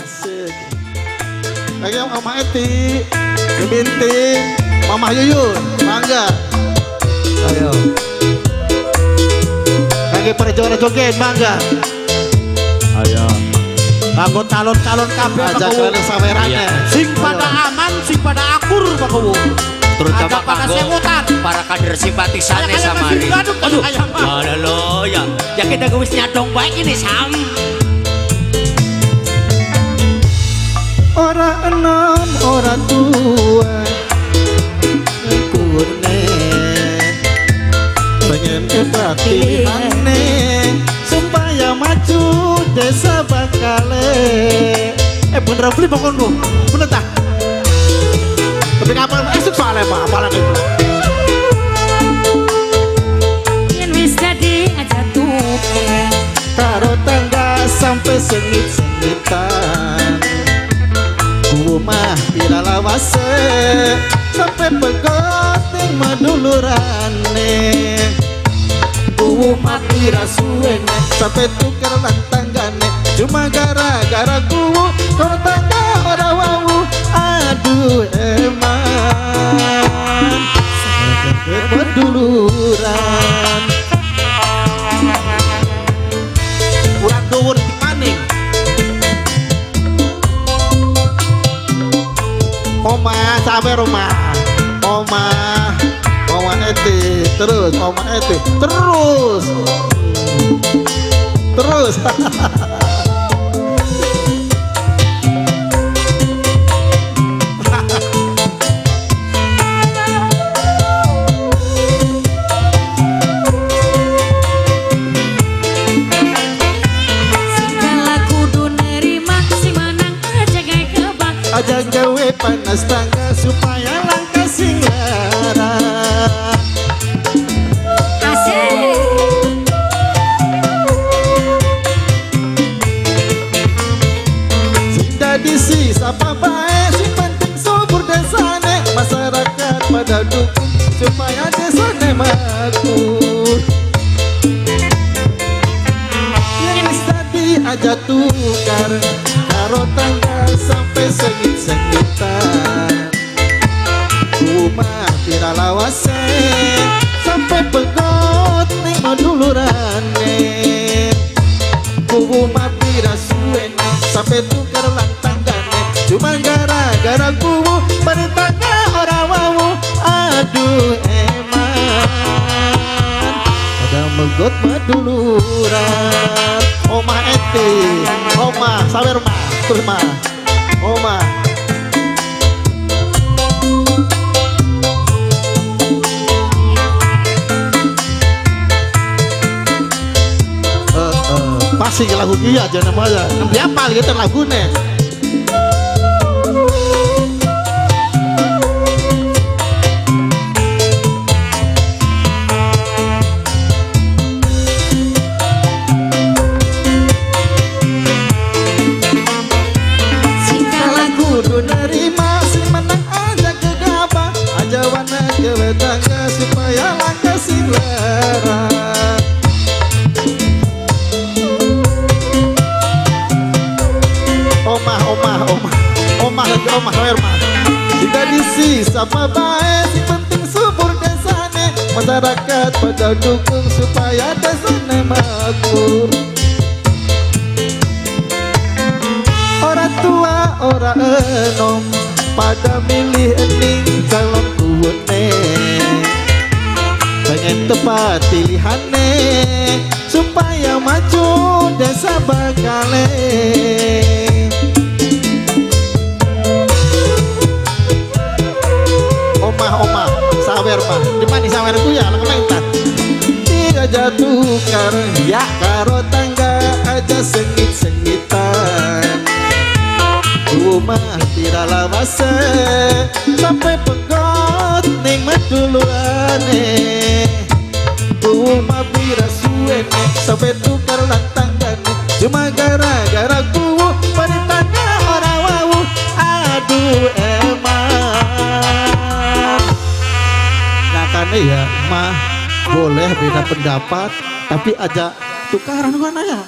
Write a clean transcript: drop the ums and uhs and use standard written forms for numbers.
Asik. Lagi Mama Eti, Binti, Mama Yuyun, mangga. Ayo. Lagi pada juara joget, mangga. Ayo. Kanggo calon-calon kabeh ajak kalian sawerannya. Sing pada aman, sing pada akur Pak Kowo. Terutama pada kanggo semutan. para kader simpatisannya sama hari. Aduh, lo ya. Ya kita wis nyadong baik ini Sam. Ora enom, ora tua, kurne, pengen kebatihane, supaya maju desa bakale. Bener beli pokoknya lu, bener tak? Tapi kapan esok soalnya mah, malah gitu. Yen wis dadi aja tuke, Karo tangga sampai sengit-sengitan. Mah tidak lawase sampai pegoting madulurane. Mati rasuene sampai tukar lantanggane. Cuma gara-gara kuwu kau tangga ora wau. Aduh eman sampai maduluran. Kurang dhuwur dipaning. Oma sampai rumah, Oma Eti, terus Oma Eti, terus. segala kudu nerima si menang aja gawe kebak. Aja gawe panas tangga supaya langkah sing lara. Asik. Sing dadi sisa apa bae sing penting subur desane. Masyarakat pada dukung supaya desane makmur. Yang tadi aja tukar karo tangga sampai sengit-sengitan. Rumah tidak lawase sampai pegot ning madulurane. Rumah tidak suene sampai tukar lantanggane. Cuma gara-gara kuwu bertanya orang wau. Aduh eman pada megot maduluran. Oma Eti, Oma sawer mah, terus mah, Oma. Pasti lagu dia aja namanya. Nembi apa gitu lagunya. Segala Kudu nerima si menang aja gegabah. Aja warna gawe tangga supaya langkah sing lara. Omah Herman. Jika disisa apa bae si penting subur desane. Masyarakat pada dukung supaya desane makmur. Orang tua orang enom pada milih ening calon kuwene. Pengen tepat pilihane supaya maju desa bakale. Oma sawer mah di mana sawer ku ya lang mentat. Tidak jatuh ya karo tangga aja sengit-sengitan. Rumah tidak lawase sampai pegot ning madulurane. Rumah pira suene sampai tukar lantanggane. Cuma gara-gara kuwu beritanya orang wau. Aduh eman. Nah karena ya mah boleh beda pendapat tapi aja tukaran mana ya.